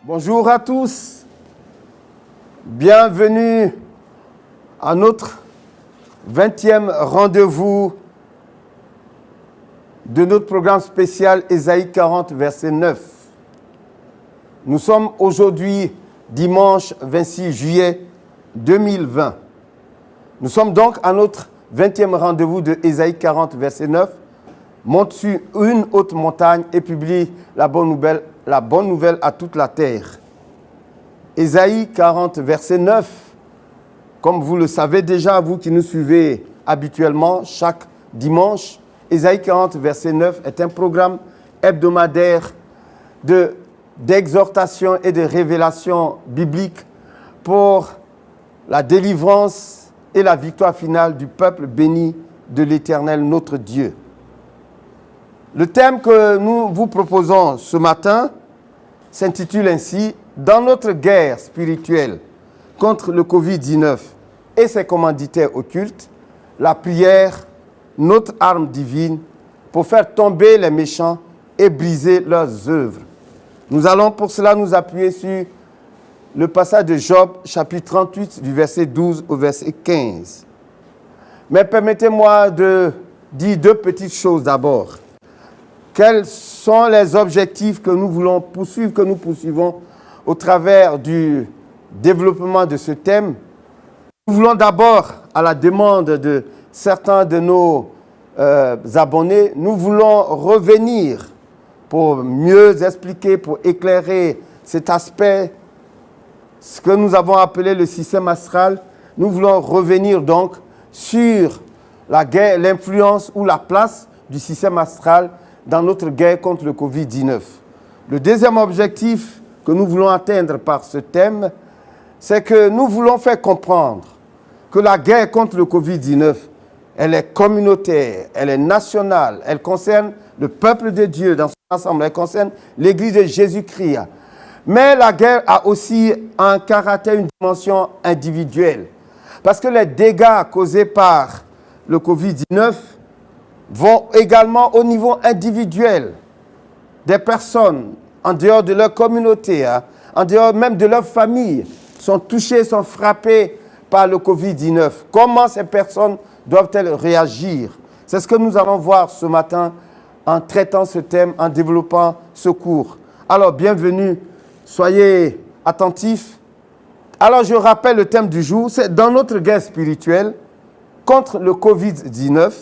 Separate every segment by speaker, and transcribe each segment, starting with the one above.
Speaker 1: Bonjour à tous, bienvenue à notre 20e rendez-vous de notre programme spécial Ésaïe 40, verset 9. Nous sommes aujourd'hui dimanche 26 juillet 2020. Nous sommes donc à notre 20e rendez-vous de Ésaïe 40, verset 9. Monte sur une haute montagne et publie la bonne nouvelle à toute la terre. Ésaïe 40, verset 9. Comme vous le savez déjà, vous qui nous suivez habituellement chaque dimanche, Ésaïe 40, verset 9 est un programme hebdomadaire d'exhortation et de révélation biblique pour la délivrance et la victoire finale du peuple béni de l'Éternel, notre Dieu. Le thème que nous vous proposons ce matin s'intitule ainsi « Dans notre guerre spirituelle contre le Covid-19 et ses commanditaires occultes, la prière, notre arme divine pour faire tomber les méchants et briser leurs œuvres. » Nous allons pour cela nous appuyer sur le passage de Job, chapitre 38, du verset 12 au verset 15. Mais permettez-moi de dire deux petites choses d'abord. Quels sont les objectifs que nous voulons poursuivre, que nous poursuivons au travers du développement de ce thème? Nous voulons d'abord, à la demande de certains de nos abonnés, nous voulons revenir pour mieux expliquer, pour éclairer cet aspect, ce que nous avons appelé le système astral. Nous voulons revenir donc sur la guerre, l'influence ou la place du système astral dans notre guerre contre le Covid-19. Le deuxième objectif que nous voulons atteindre par ce thème, c'est que nous voulons faire comprendre que la guerre contre le Covid-19, elle est communautaire, elle est nationale, elle concerne le peuple de Dieu dans son ensemble, elle concerne l'Église de Jésus-Christ. Mais la guerre a aussi un caractère, une dimension individuelle. Parce que les dégâts causés par le Covid-19 vont également au niveau individuel des personnes en dehors de leur communauté, en dehors même de leur famille, sont touchées, sont frappées par le Covid-19. Comment ces personnes doivent-elles réagir? C'est ce que nous allons voir ce matin en traitant ce thème, en développant ce cours. Alors, bienvenue, soyez attentifs. Alors, je rappelle le thème du jour, c'est dans notre guerre spirituelle contre le Covid-19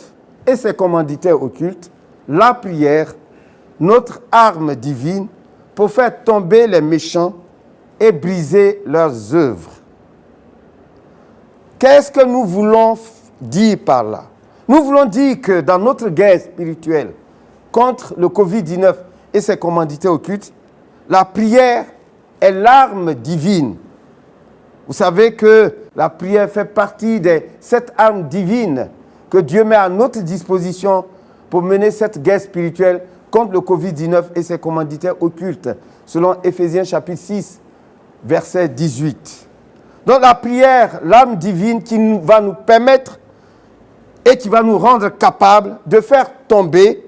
Speaker 1: et ses commanditaires occultes, la prière, notre arme divine pour faire tomber les méchants et briser leurs œuvres. Qu'est-ce que nous voulons dire par là? Nous voulons dire que dans notre guerre spirituelle contre le Covid-19 et ses commanditaires occultes, la prière est l'arme divine. Vous savez que la prière fait partie de cette arme divine que Dieu met à notre disposition pour mener cette guerre spirituelle contre le Covid-19 et ses commanditaires occultes, selon Éphésiens chapitre 6, verset 18. Donc la prière, l'arme divine qui va nous permettre et qui va nous rendre capables de faire tomber,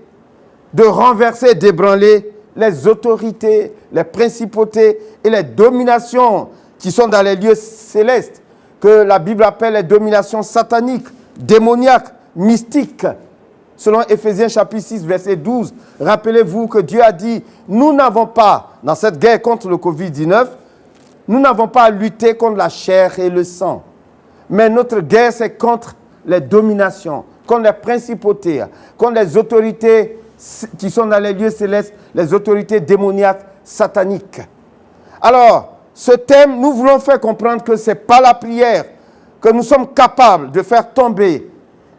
Speaker 1: de renverser, d'ébranler les autorités, les principautés et les dominations qui sont dans les lieux célestes, que la Bible appelle les dominations sataniques, démoniaques, mystiques. Selon Éphésiens chapitre 6, verset 12, rappelez-vous que Dieu a dit, nous n'avons pas, dans cette guerre contre le Covid-19, nous n'avons pas à lutter contre la chair et le sang. Mais notre guerre, c'est contre les dominations, contre les principautés, contre les autorités qui sont dans les lieux célestes, les autorités démoniaques, sataniques. Alors, ce thème, nous voulons faire comprendre que ce n'est pas la prière que nous sommes capables de faire tomber,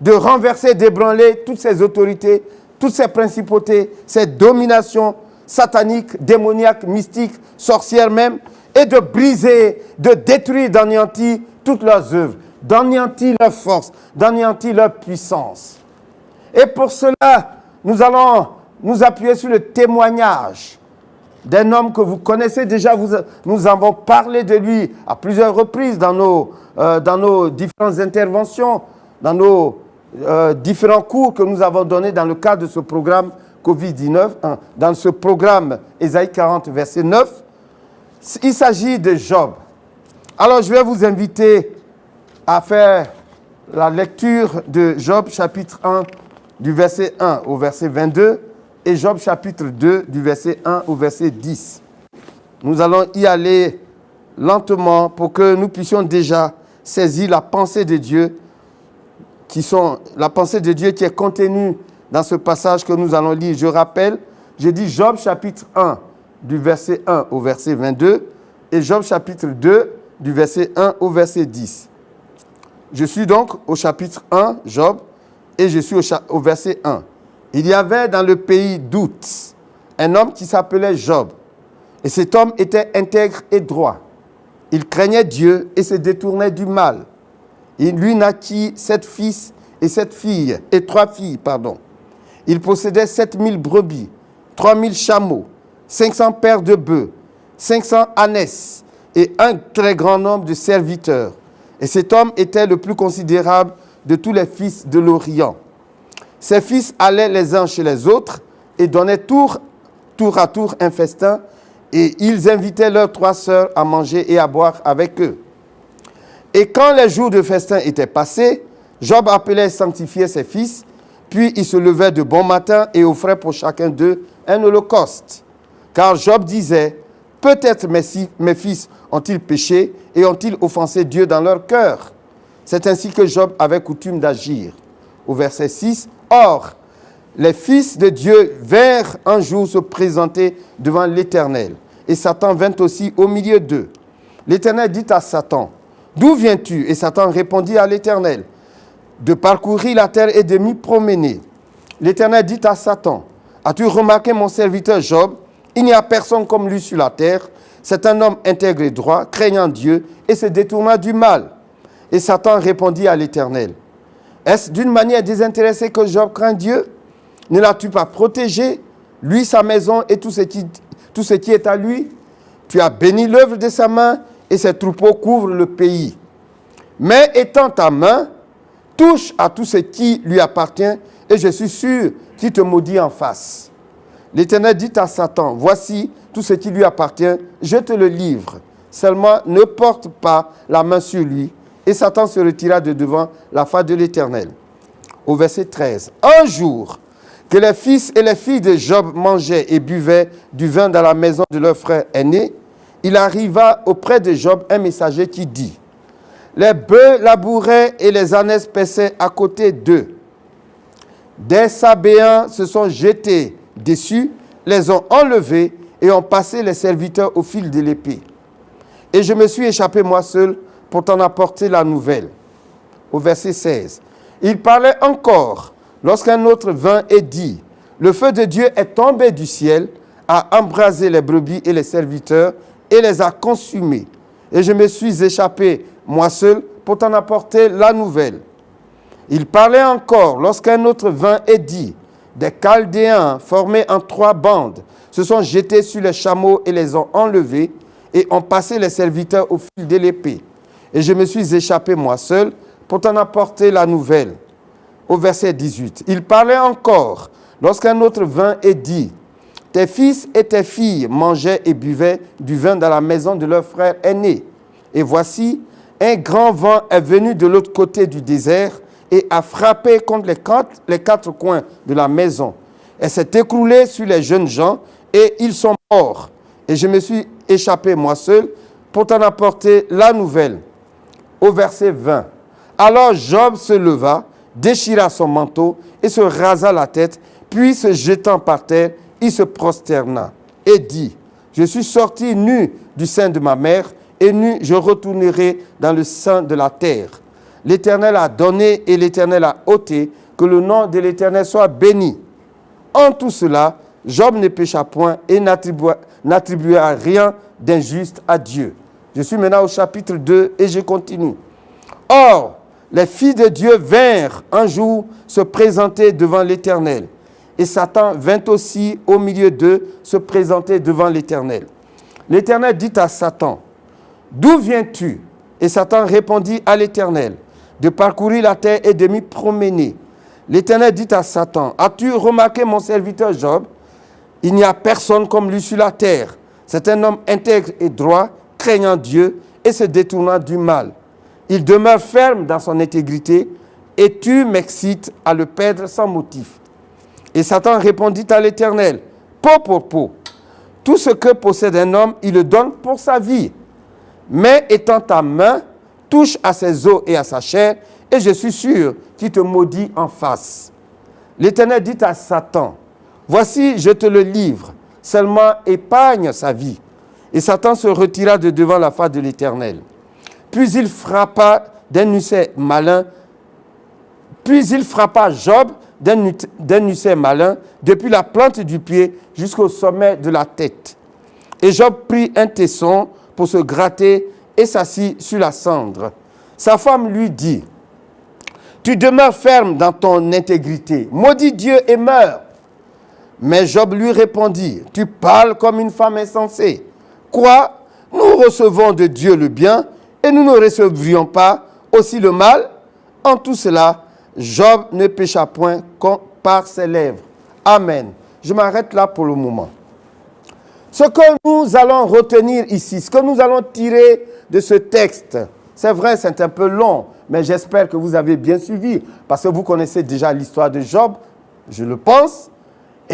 Speaker 1: de renverser, d'ébranler toutes ces autorités, toutes ces principautés, ces dominations sataniques, démoniaques, mystiques, sorcières même, et de briser, de détruire, d'anéantir toutes leurs œuvres, d'anéantir leur force, d'anéantir leur puissance. Et pour cela, nous allons nous appuyer sur le témoignage d'un homme que vous connaissez déjà. Nous avons parlé de lui à plusieurs reprises dans nos différentes interventions, dans nos différents cours que nous avons donnés dans le cadre de ce programme Covid-19, dans ce programme Ésaïe 40, verset 9. Il s'agit de Job. Alors, je vais vous inviter à faire la lecture de Job chapitre 1 du verset 1 au verset 22 et Job chapitre 2 du verset 1 au verset 10. Nous allons y aller lentement pour que nous puissions déjà saisir la pensée de Dieu qui est contenue dans ce passage que nous allons lire. Je rappelle, j'ai dit Job chapitre 1 du verset 1 au verset 22 et Job chapitre 2 du verset 1 au verset 10. Je suis donc au chapitre 1, Job, et je suis au verset 1. Il y avait dans le pays d'Out un homme qui s'appelait Job. Et cet homme était intègre et droit. Il craignait Dieu et se détournait du mal. Il lui naquit 7 fils et 3 filles. Il possédait 7000 brebis, 3000 chameaux, 500 paires de bœufs, 500 ânesses et un très grand nombre de serviteurs. Et cet homme était le plus considérable de tous les fils de l'Orient. Ses fils allaient les uns chez les autres et donnaient tour à tour un festin, et ils invitaient leurs 3 sœurs à manger et à boire avec eux. Et quand les jours de festin étaient passés, Job appelait et sanctifiait ses fils, puis il se levait de bon matin et offrait pour chacun d'eux un holocauste. Car Job disait, « Peut-être mes fils ont-ils péché et ont-ils offensé Dieu dans leur cœur ?» C'est ainsi que Job avait coutume d'agir. Au verset 6, « Or, les fils de Dieu vinrent un jour se présenter devant l'Éternel, et Satan vint aussi au milieu d'eux. L'Éternel dit à Satan, « D'où viens-tu » Et Satan répondit à l'Éternel, « De parcourir la terre et de m'y promener. » L'Éternel dit à Satan, « As-tu remarqué mon serviteur Job? Il n'y a personne comme lui sur la terre. C'est un homme intègre et droit, craignant Dieu et se détournant du mal. » Et Satan répondit à l'Éternel, « Est-ce d'une manière désintéressée que Job craint Dieu? Ne l'as-tu pas protégé, lui, sa maison et tout ce qui est à lui? Tu as béni l'œuvre de sa main et ses troupeaux couvrent le pays. Mais étends ta main, touche à tout ce qui lui appartient et je suis sûr qu'il te maudit en face. » L'Éternel dit à Satan, « Voici tout ce qui lui appartient, je te le livre. Seulement ne porte pas la main sur lui. » Et Satan se retira de devant la face de l'Éternel. Au verset 13. Un jour, que les fils et les filles de Job mangeaient et buvaient du vin dans la maison de leur frère aîné, il arriva auprès de Job un messager qui dit, « Les bœufs labouraient et les ânesses paissaient à côté d'eux. Des Sabéens se sont jetés dessus, les ont enlevés et ont passé les serviteurs au fil de l'épée. Et je me suis échappé moi seul pour t'en apporter la nouvelle. » Au verset 16. Il parlait encore lorsqu'un autre vint et dit, « Le feu de Dieu est tombé du ciel, a embrasé les brebis et les serviteurs et les a consumés. Et je me suis échappé moi seul pour t'en apporter la nouvelle. » Il parlait encore lorsqu'un autre vint et dit, « Des Chaldéens formés en 3 bandes se sont jetés sur les chameaux et les ont enlevés et ont passé les serviteurs au fil de l'épée. Et je me suis échappé moi seul pour t'en apporter la nouvelle. » Au verset 18, il parlait encore lorsqu'un autre vint et dit, « Tes fils et tes filles mangeaient et buvaient du vin dans la maison de leur frère aîné. Et voici, un grand vent est venu de l'autre côté du désert et a frappé contre les 4 coins de la maison. Elle s'est écroulée sur les jeunes gens et ils sont morts. Et je me suis échappé moi seul pour t'en apporter la nouvelle. » Au verset 20, alors Job se leva, déchira son manteau et se rasa la tête, puis se jetant par terre, il se prosterna et dit, « Je suis sorti nu du sein de ma mère, et nu je retournerai dans le sein de la terre. L'Éternel a donné et l'Éternel a ôté, que le nom de l'Éternel soit béni. » En tout cela, Job ne pécha point et n'attribua rien d'injuste à Dieu. Je suis maintenant au chapitre 2 et je continue. « Or, les filles de Dieu vinrent un jour se présenter devant l'Éternel. Et Satan vint aussi au milieu d'eux se présenter devant l'Éternel. L'Éternel dit à Satan, « D'où viens-tu » Et Satan répondit à l'Éternel, « De parcourir la terre et de m'y promener. » L'Éternel dit à Satan, « As-tu remarqué mon serviteur Job? Il n'y a personne comme lui sur la terre. C'est un homme intègre et droit, craignant Dieu et se détournant du mal. Il demeure ferme dans son intégrité et tu m'excites à le perdre sans motif. Et Satan répondit à l'Éternel, peau pour peau. Tout ce que possède un homme, il le donne pour sa vie. Mais étends ta main, touche à ses os et à sa chair, et je suis sûr qu'il te maudit en face. L'Éternel dit à Satan, voici, je te le livre, seulement épargne sa vie. Et Satan se retira de devant la face de l'Éternel. Puis il frappa Job d'un nucet malin depuis la plante du pied jusqu'au sommet de la tête. Et Job prit un tesson pour se gratter et s'assit sur la cendre. Sa femme lui dit, tu demeures ferme dans ton intégrité, maudis Dieu et meurs. Mais Job lui répondit, tu parles comme une femme insensée. Quoi? Nous recevons de Dieu le bien et nous ne recevrions pas aussi le mal? En tout cela, Job ne pécha point par ses lèvres. Amen. Je m'arrête là pour le moment. Ce que nous allons retenir ici, ce que nous allons tirer de ce texte, c'est vrai, c'est un peu long, mais j'espère que vous avez bien suivi, parce que vous connaissez déjà l'histoire de Job, je le pense,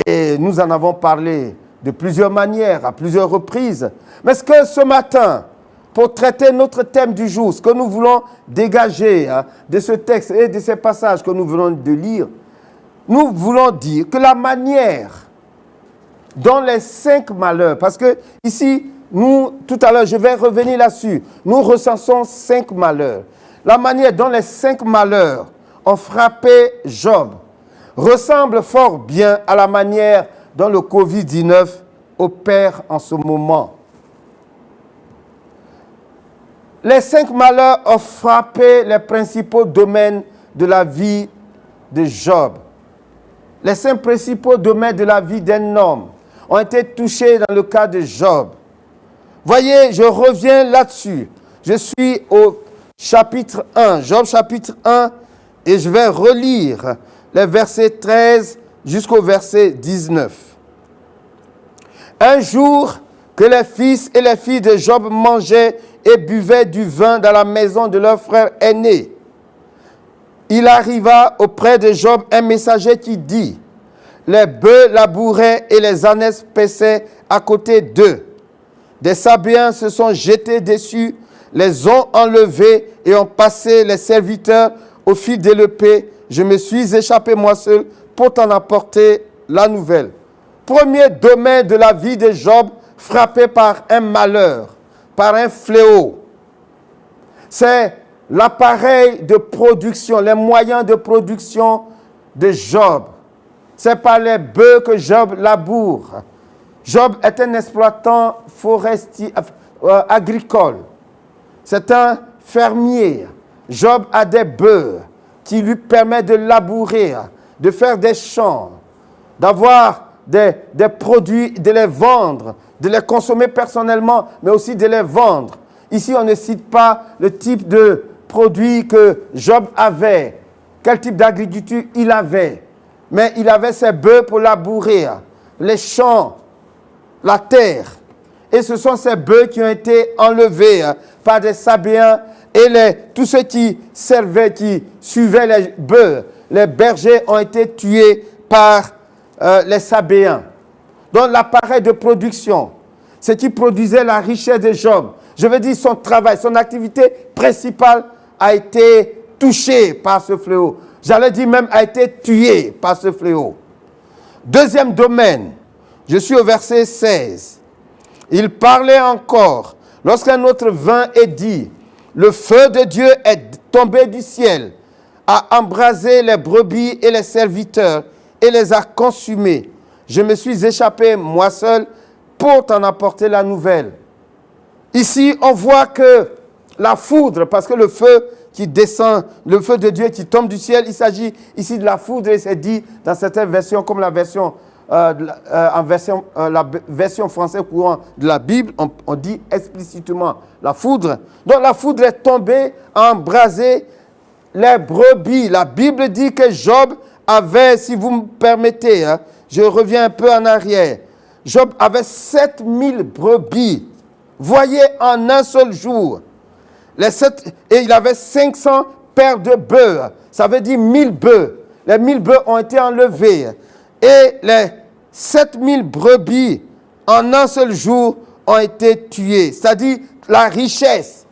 Speaker 1: et nous en avons parlé de plusieurs manières, à plusieurs reprises. Mais ce que ce matin, pour traiter notre thème du jour, ce que nous voulons dégager de ce texte et de ces passages que nous venons de lire, nous voulons dire que la manière dont les 5 malheurs, parce que ici, nous, tout à l'heure, je vais revenir là-dessus, nous recensons 5 malheurs. La manière dont les 5 malheurs ont frappé Job ressemble fort bien à la manière dont le Covid-19 opère en ce moment. Les 5 malheurs ont frappé les principaux domaines de la vie de Job. Les 5 principaux domaines de la vie d'un homme ont été touchés dans le cas de Job. Voyez, je reviens là-dessus. Je suis au chapitre 1, Job chapitre 1, et je vais relire les versets 13 jusqu'au verset 19. Un jour que les fils et les filles de Job mangeaient et buvaient du vin dans la maison de leur frère aîné, il arriva auprès de Job un messager qui dit, les bœufs labouraient et les ânesses paissaient à côté d'eux. Des Sabéens se sont jetés dessus, les ont enlevés et ont passé les serviteurs au fil de l'épée. Je me suis échappé moi seul pour t'en apporter la nouvelle. Premier domaine de la vie de Job frappé par un malheur, par un fléau. C'est l'appareil de production, les moyens de production de Job. C'est par les bœufs que Job laboure. Job est un exploitant forestier, agricole. C'est un fermier. Job a des bœufs qui lui permettent de labourer, de faire des champs, d'avoir des produits, de les vendre, de les consommer personnellement, mais aussi de les vendre. Ici, on ne cite pas le type de produits que Job avait, quel type d'agriculture il avait. Mais il avait ses bœufs pour labourer, les champs, la terre. Et ce sont ces bœufs qui ont été enlevés par des Sabéens et tous ceux qui servaient, qui suivaient les bœufs. Les bergers ont été tués par les Sabéens. Donc l'appareil de production, ce qui produisait la richesse de Job, je veux dire son travail, son activité principale a été touchée par ce fléau. J'allais dire même a été tué par ce fléau. Deuxième domaine, je suis au verset 16. Il parlait encore lorsqu'un autre vint et dit, le feu de Dieu est tombé du ciel, a embrasé les brebis et les serviteurs et les a consumés. Je me suis échappé moi seul pour t'en apporter la nouvelle. Ici, on voit que la foudre, parce que le feu qui descend, le feu de Dieu qui tombe du ciel, il s'agit ici de la foudre, et c'est dit dans certaines versions, comme la version française courante de la Bible, on dit explicitement la foudre. Donc la foudre est tombée, a embrasé les brebis. La Bible dit que Job avait, si vous me permettez, je reviens un peu en arrière, Job avait 7000 brebis. Voyez, en un seul jour. Et il avait 500 paires de bœufs. Ça veut dire 1000 bœufs. Les 1000 bœufs ont été enlevés. Et les 7000 brebis, en un seul jour, ont été tués. C'est-à-dire, la richesse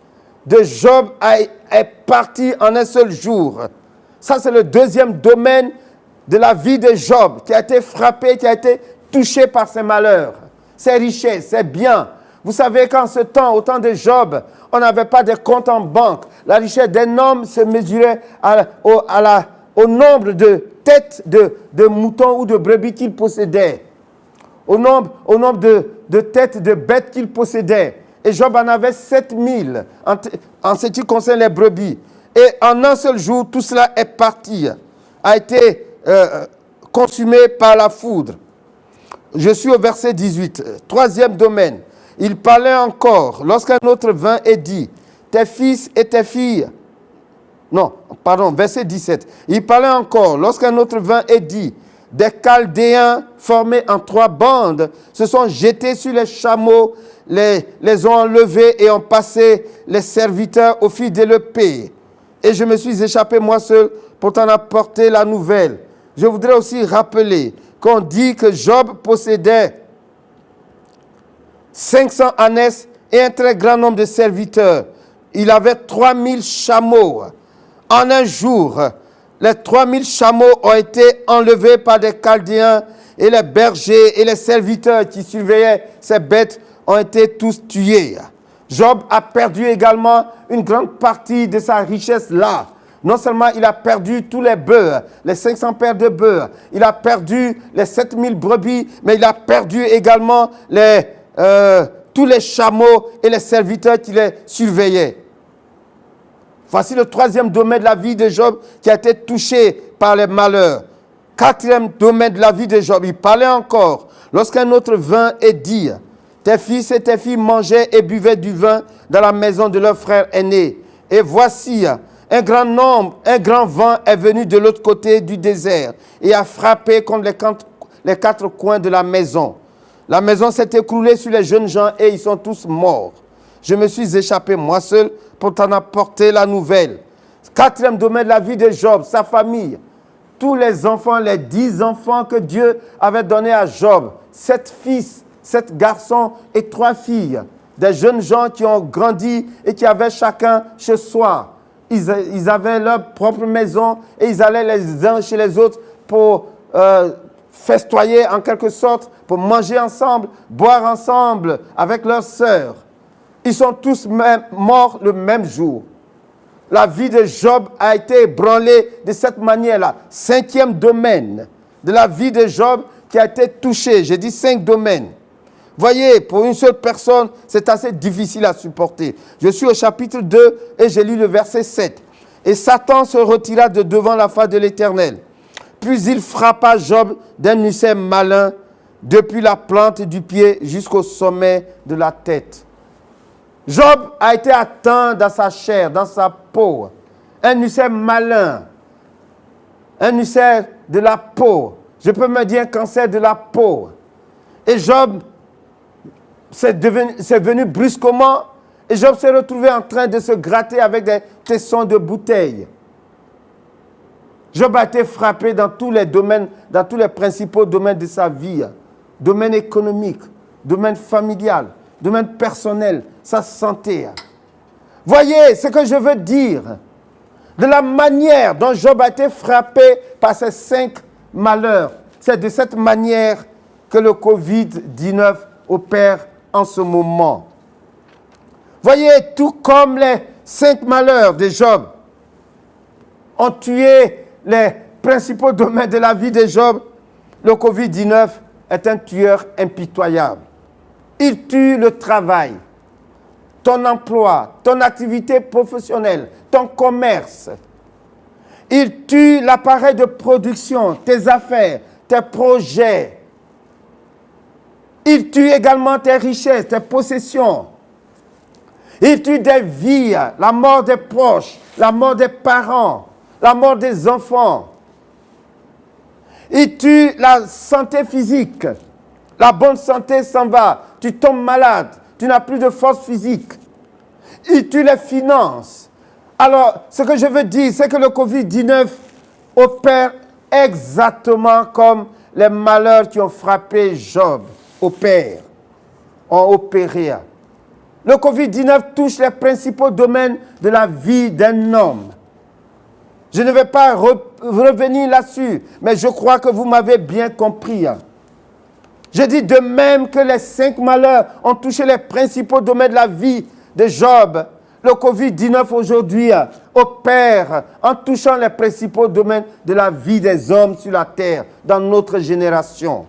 Speaker 1: de Job est partie en un seul jour. Ça, c'est le deuxième domaine de la vie de Job, qui a été frappé, qui a été touché par ses malheurs, ses richesses, ses biens. Vous savez qu'en ce temps, au temps de Job, on n'avait pas de compte en banque. La richesse d'un homme se mesurait au nombre de têtes de moutons ou de brebis qu'il possédait, au nombre de têtes de bêtes qu'il possédait. Et Job en avait 7000 en ce qui concerne les brebis. Et en un seul jour, tout cela est parti, a été consumé par la foudre. Je suis au verset 18, troisième domaine. Il parlait encore, lorsqu'un autre vint et dit, tes fils et tes filles. Non, pardon, verset 17. Il parlait encore, lorsqu'un autre vint et dit, des Chaldéens formés en 3 bandes se sont jetés sur les chameaux, les ont enlevés et ont passé les serviteurs au fil de l'épée. Et je me suis échappé moi seul pour t'en apporter la nouvelle. Je voudrais aussi rappeler qu'on dit que Job possédait 500 ânesses et un très grand nombre de serviteurs. Il avait 3000 chameaux. En un jour, les 3000 chameaux ont été enlevés par des Chaldéens et les bergers et les serviteurs qui surveillaient ces bêtes ont été tous tués. Job a perdu également une grande partie de sa richesse là. Non seulement il a perdu tous les bœufs, les 500 paires de bœufs, il a perdu les 7000 brebis, mais il a perdu également tous les chameaux et les serviteurs qui les surveillaient. Voici le troisième domaine de la vie de Job qui a été touché par les malheurs. Quatrième domaine de la vie de Job, il parlait encore. Lorsqu'un autre vint et dit, tes fils et tes filles mangeaient et buvaient du vin dans la maison de leur frère aîné. Et voici, un grand vent est venu de l'autre côté du désert et a frappé contre les 4 coins de la maison. La maison s'est écroulée sur les jeunes gens et ils sont tous morts. Je me suis échappé moi seul pour t'en apporter la nouvelle. Quatrième domaine de la vie de Job, sa famille. Tous les enfants, les 10 enfants que Dieu avait donnés à Job, 7 fils, 7 garçons et 3 filles. Des jeunes gens qui ont grandi et qui avaient chacun chez soi. Ils avaient leur propre maison et ils allaient les uns chez les autres pour festoyer en quelque sorte, pour manger ensemble, boire ensemble avec leurs sœurs. Ils sont tous morts le même jour. La vie de Job a été ébranlée de cette manière-là. 5e domaine de la vie de Job qui a été touché. J'ai dit 5 domaines. Voyez, pour une seule personne, c'est assez difficile à supporter. Je suis au chapitre 2 et j'ai lu le verset 7. Et Satan se retira de devant la face de l'Éternel. Puis il frappa Job d'un ulcère malin depuis la plante du pied jusqu'au sommet de la tête. Job a été atteint dans sa chair, dans sa peau. Un ulcère malin. Un ulcère de la peau. Je peux me dire un cancer de la peau. Et Job, c'est venu brusquement. Et Job s'est retrouvé en train de se gratter avec des tessons de bouteilles. Job a été frappé dans tous les domaines, dans tous les principaux domaines de sa vie. Domaine économique, domaine familial, domaine personnel, sa santé. Voyez ce que je veux dire. De la manière dont Job a été frappé par ces 5 malheurs. C'est de cette manière que le Covid-19 opère en ce moment. Voyez, tout comme les 5 malheurs de Job ont tué les principaux domaines de la vie de Job, le Covid-19 est un tueur impitoyable. Il tue le travail, ton emploi, ton activité professionnelle, ton commerce. Il tue l'appareil de production, tes affaires, tes projets. Il tue également tes richesses, tes possessions. Il tue des vies, la mort des proches, la mort des parents, la mort des enfants. Il tue la santé physique, La bonne santé s'en va. Tu tombes malade. Tu n'as plus de force physique. Et tu les finances. Alors, ce que je veux dire, c'est que le Covid-19 opère exactement comme les malheurs qui ont frappé Job ont opéré. Le Covid-19 touche les principaux domaines de la vie d'un homme. Je ne vais pas revenir là-dessus, mais je crois que vous m'avez bien compris. Je dis de même que les 5 malheurs ont touché les principaux domaines de la vie de Job. Le Covid-19 aujourd'hui opère en touchant les principaux domaines de la vie des hommes sur la terre, dans notre génération.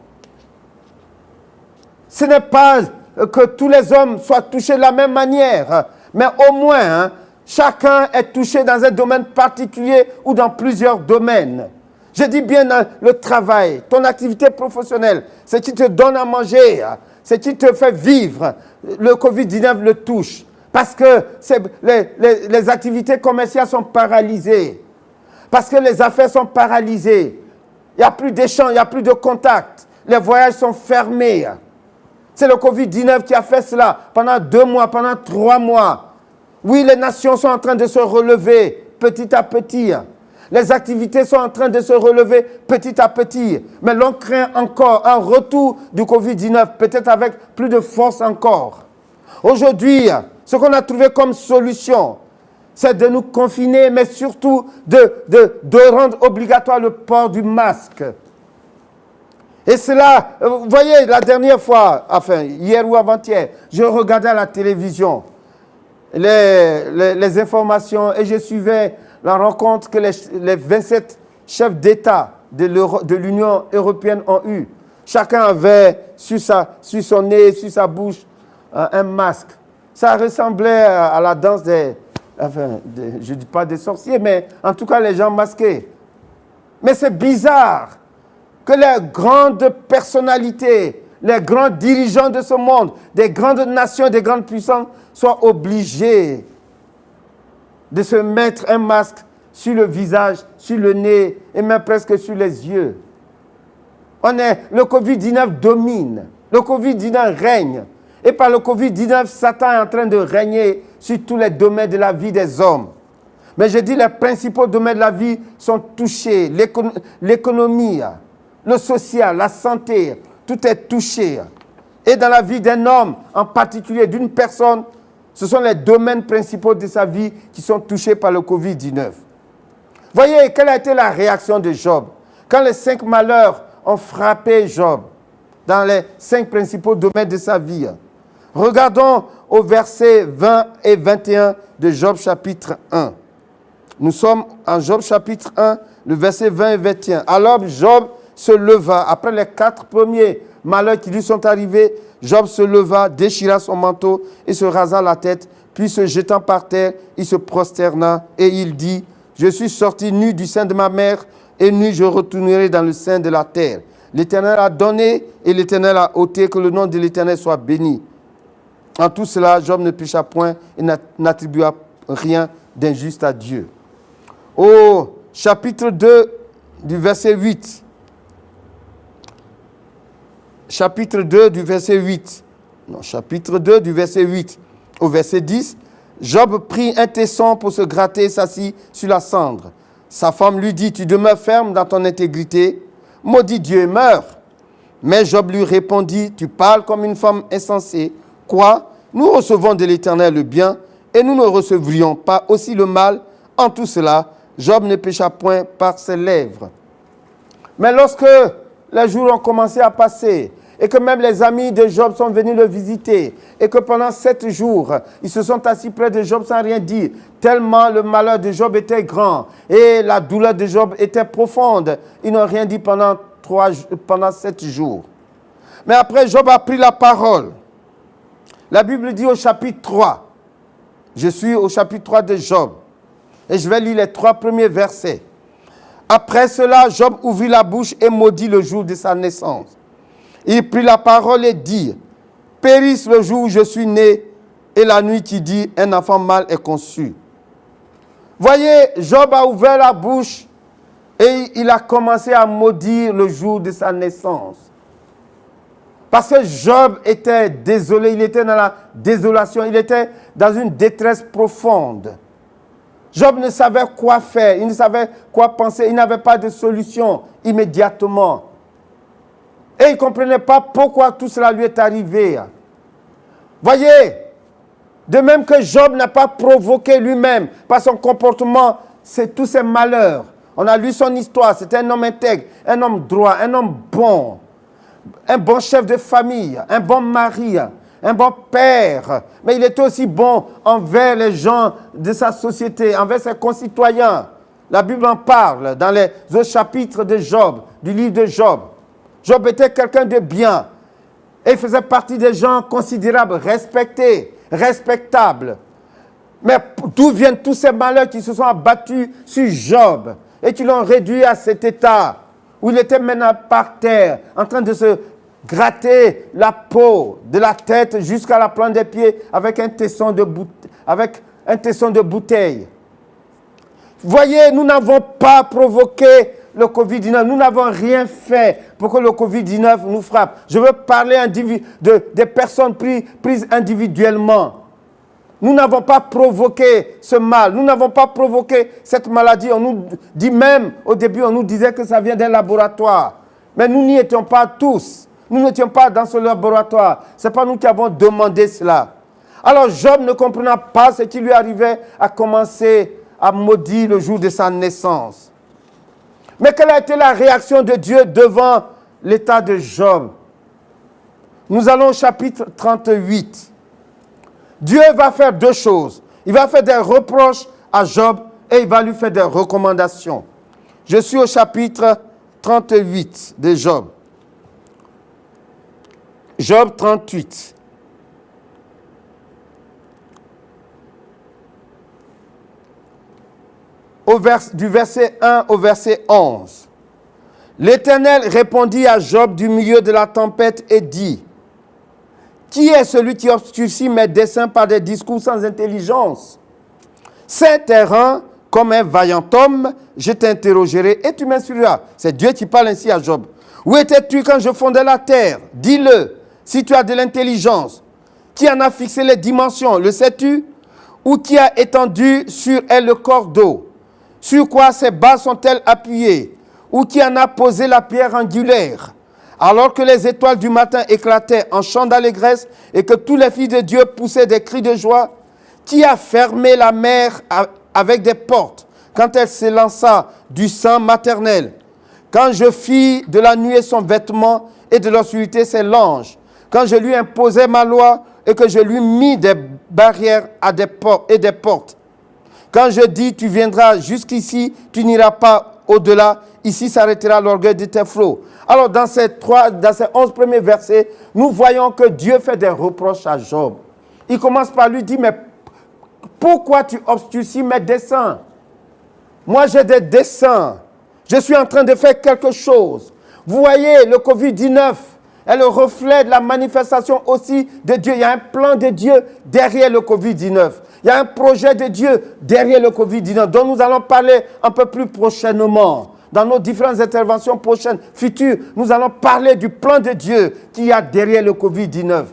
Speaker 1: Ce n'est pas que tous les hommes soient touchés de la même manière, mais au moins, chacun est touché dans un domaine particulier ou dans plusieurs domaines. Je dis bien dans le travail, ton activité professionnelle, ce qui te donne à manger, ce qui te fait vivre, le Covid-19 le touche. Parce que les activités commerciales sont paralysées. Parce que les affaires sont paralysées. Il n'y a plus d'échanges, il n'y a plus de contacts. Les voyages sont fermés. C'est le Covid-19 qui a fait cela pendant 2 mois, pendant 3 mois. Oui, les nations sont en train de se relever petit à petit. Les activités sont en train de se relever petit à petit. Mais l'on craint encore un retour du Covid-19, peut-être avec plus de force encore. Aujourd'hui, ce qu'on a trouvé comme solution, c'est de nous confiner, mais surtout de rendre obligatoire le port du masque. Et cela, vous voyez, la dernière fois, enfin, hier ou avant-hier, je regardais à la télévision les informations et je suivais la rencontre que les 27 chefs d'État de l'Union européenne ont eu. Chacun avait sur son nez, sur sa bouche, un masque. Ça ressemblait à la danse je ne dis pas des sorciers, mais en tout cas les gens masqués. Mais c'est bizarre que les grandes personnalités, les grands dirigeants de ce monde, des grandes nations, des grandes puissances, soient obligés de se mettre un masque sur le visage, sur le nez et même presque sur les yeux. Le Covid-19 domine, le Covid-19 règne. Et par le Covid-19, Satan est en train de régner sur tous les domaines de la vie des hommes. Mais je dis les principaux domaines de la vie sont touchés. L'économie, le social, la santé, tout est touché. Et dans la vie d'un homme, en particulier d'une personne, ce sont les domaines principaux de sa vie qui sont touchés par le Covid-19. Voyez, quelle a été la réaction de Job quand les 5 malheurs ont frappé Job dans les 5 principaux domaines de sa vie. Regardons au verset 20 et 21 de Job chapitre 1. Nous sommes en Job chapitre 1, le verset 20 et 21. Alors Job se leva. Après les 4 premiers malheurs qui lui sont arrivés, Job se leva, déchira son manteau et se rasa la tête. Puis se jetant par terre, il se prosterna et il dit, « Je suis sorti nu du sein de ma mère et nu je retournerai dans le sein de la terre. L'Éternel a donné et l'Éternel a ôté, que le nom de l'Éternel soit béni. » En tout cela, Job ne pécha point et n'attribua rien d'injuste à Dieu. Au chapitre 2 du verset 8. Chapitre 2 du verset 8. Non, chapitre 2 du verset 8 au verset 10. Job prit un tesson pour se gratter et s'assit sur la cendre. Sa femme lui dit, « Tu demeures ferme dans ton intégrité. Maudit Dieu et meurs. » Mais Job lui répondit, « Tu parles comme une femme insensée. Quoi? Nous recevons de l'Éternel le bien et nous ne recevrions pas aussi le mal. En tout cela, Job ne pécha point par ses lèvres. » Mais lorsque les jours ont commencé à passer et que même les amis de Job sont venus le visiter et que pendant 7 jours, ils se sont assis près de Job sans rien dire, tellement le malheur de Job était grand et la douleur de Job était profonde, ils n'ont rien dit pendant 7 jours. Mais après, Job a pris la parole. La Bible dit au chapitre 3, je suis au chapitre 3 de Job, et je vais lire les 3 premiers versets. Après cela, Job ouvrit la bouche et maudit le jour de sa naissance. Il prit la parole et dit, « Périsse le jour où je suis né, et la nuit qui dit, un enfant mâle est conçu. » Voyez, Job a ouvert la bouche et il a commencé à maudire le jour de sa naissance. Parce que Job était désolé, il était dans la désolation, il était dans une détresse profonde. Job ne savait quoi faire, il ne savait quoi penser, il n'avait pas de solution immédiatement. Et il ne comprenait pas pourquoi tout cela lui est arrivé. Voyez, de même que Job n'a pas provoqué lui-même par son comportement tous ses malheurs. On a lu son histoire, c'était un homme intègre, un homme droit, un homme bon, un bon chef de famille, un bon mari, un bon père. Mais il était aussi bon envers les gens de sa société, envers ses concitoyens. La Bible en parle dans les autres chapitres de Job, du livre de Job. Job était quelqu'un de bien et il faisait partie des gens considérables, respectés, respectables. Mais d'où viennent tous ces malheurs qui se sont abattus sur Job et qui l'ont réduit à cet état où il était maintenant par terre, en train de se gratter la peau de la tête jusqu'à la plante des pieds avec un tesson de bouteille. Voyez, nous n'avons pas provoqué le Covid-19. Nous n'avons rien fait pour que le Covid-19 nous frappe. Je veux parler des personnes prises individuellement. Nous n'avons pas provoqué ce mal. Nous n'avons pas provoqué cette maladie. On nous dit même, au début, on nous disait que ça vient d'un laboratoire. Mais nous n'y étions pas tous. Nous n'étions pas dans ce laboratoire. Ce n'est pas nous qui avons demandé cela. Alors Job, ne comprenant pas ce qui lui arrivait, a commencé à maudire le jour de sa naissance. Mais quelle a été la réaction de Dieu devant l'état de Job? Nous allons au chapitre 38. Dieu va faire deux choses. Il va faire des reproches à Job et il va lui faire des recommandations. Je suis au chapitre 38 de Job. Job 38. Du verset 1 au verset 11. L'Éternel répondit à Job du milieu de la tempête et dit: qui est celui qui obscurcit mes desseins par des discours sans intelligence? C'est errant comme un vaillant homme, je t'interrogerai et tu m'instruiras. C'est Dieu qui parle ainsi à Job. Où étais-tu quand je fondais la terre? Dis-le, si tu as de l'intelligence. Qui en a fixé les dimensions? Le sais-tu? Ou qui a étendu sur elle le cordeau? Sur quoi ses bases sont-elles appuyées? Ou qui en a posé la pierre angulaire? Alors que les étoiles du matin éclataient en chants d'allégresse et que tous les fils de Dieu poussaient des cris de joie, qui a fermé la mer avec des portes quand elle s'élança du sein maternel? Quand je fis de la nuée son vêtement et de l'obscurité ses langes, quand je lui imposai ma loi et que je lui mis des barrières et des portes, quand je dis tu viendras jusqu'ici, tu n'iras pas au-delà, ici s'arrêtera l'orgueil de tes flots. Alors dans ces 11 premiers versets, nous voyons que Dieu fait des reproches à Job. Il commence par lui dire, mais pourquoi tu obscurcis mes desseins? Moi j'ai des desseins. Je suis en train de faire quelque chose. Vous voyez, le Covid-19 est le reflet de la manifestation aussi de Dieu. Il y a un plan de Dieu derrière le Covid-19. Il y a un projet de Dieu derrière le Covid-19 dont nous allons parler un peu plus prochainement. Dans nos différentes interventions prochaines, futures, nous allons parler du plan de Dieu qu'il y a derrière le Covid-19.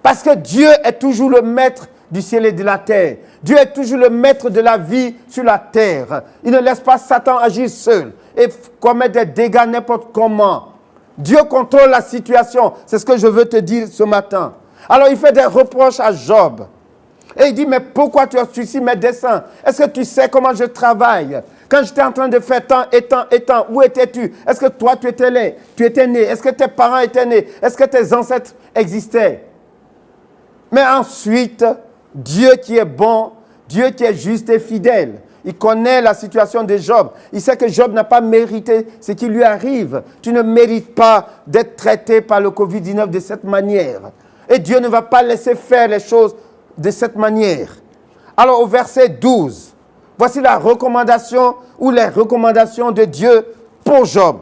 Speaker 1: Parce que Dieu est toujours le maître du ciel et de la terre. Dieu est toujours le maître de la vie sur la terre. Il ne laisse pas Satan agir seul et commettre des dégâts n'importe comment. Dieu contrôle la situation. C'est ce que je veux te dire ce matin. Alors il fait des reproches à Job. Et il dit, mais pourquoi tu obscurcis mes desseins? Est-ce que tu sais comment je travaille? Quand j'étais en train de faire tant et tant et tant, où étais-tu? Est-ce que toi, tu étais né? Est-ce que tes parents étaient nés? Est-ce que tes ancêtres existaient? Mais ensuite, Dieu qui est bon, Dieu qui est juste et fidèle, il connaît la situation de Job. Il sait que Job n'a pas mérité ce qui lui arrive. Tu ne mérites pas d'être traité par le Covid-19 de cette manière. Et Dieu ne va pas laisser faire les choses de cette manière. Alors au verset 12, voici la recommandation ou les recommandations de Dieu pour Job.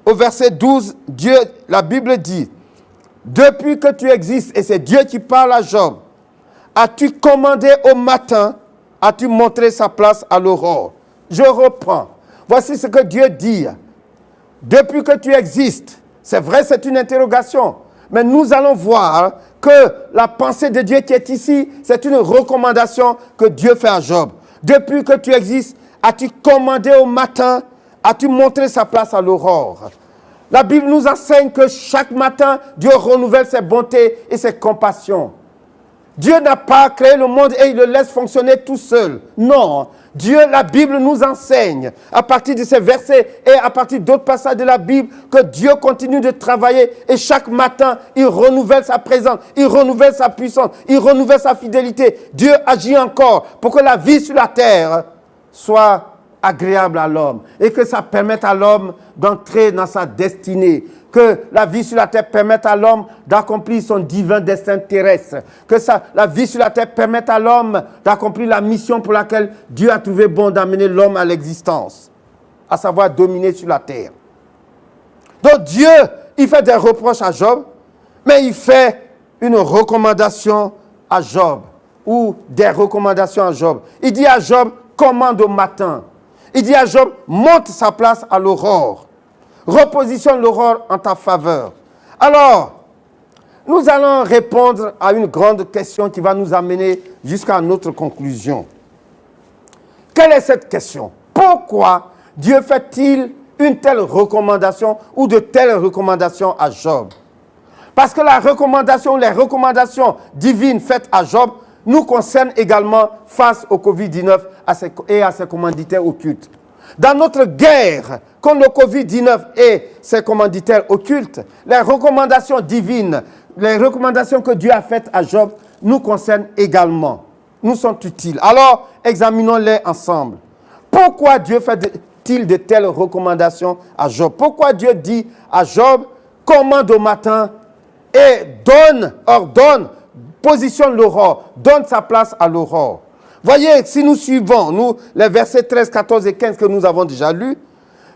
Speaker 1: Au verset 12, la Bible dit, depuis que tu existes, et c'est Dieu qui parle à Job, as-tu commandé au matin, as-tu montré sa place à l'aurore? Je reprends. Voici ce que Dieu dit. Depuis que tu existes, C'est vrai, c'est une interrogation. Mais nous allons voir que la pensée de Dieu qui est ici, c'est une recommandation que Dieu fait à Job. Depuis que tu existes, as-tu commandé au matin, as-tu montré sa place à l'aurore? La Bible nous enseigne que chaque matin, Dieu renouvelle ses bontés et ses compassions. Dieu n'a pas créé le monde et il le laisse fonctionner tout seul. Non, Dieu, la Bible nous enseigne, à partir de ces versets et à partir d'autres passages de la Bible, que Dieu continue de travailler et chaque matin, il renouvelle sa présence, il renouvelle sa puissance, il renouvelle sa fidélité. Dieu agit encore pour que la vie sur la terre soit agréable à l'homme et que ça permette à l'homme d'entrer dans sa destinée. Que la vie sur la terre permette à l'homme d'accomplir son divin destin terrestre. Que la vie sur la terre permette à l'homme d'accomplir la mission pour laquelle Dieu a trouvé bon d'amener l'homme à l'existence, à savoir dominer sur la terre. Donc Dieu, il fait des reproches à Job, mais il fait une recommandation à Job, ou des recommandations à Job. Il dit à Job, commande au matin. Il dit à Job, monte sa place à l'aurore. Repositionne l'aurore en ta faveur. Alors, nous allons répondre à une grande question qui va nous amener jusqu'à notre conclusion. Quelle est cette question? Pourquoi Dieu fait-il une telle recommandation ou de telles recommandations à Job? Parce que les recommandations divines faites à Job nous concernent également face au Covid-19 et à ses commanditaires occultes. Dans notre guerre contre le Covid-19 et ses commanditaires occultes, les recommandations divines, les recommandations que Dieu a faites à Job nous concernent également, nous sont utiles. Alors, examinons-les ensemble. Pourquoi Dieu fait-il de telles recommandations à Job? Pourquoi Dieu dit à Job, commande au matin et ordonne, positionne l'aurore, donne sa place à l'aurore? Voyez, si nous suivons, les versets 13, 14 et 15 que nous avons déjà lus,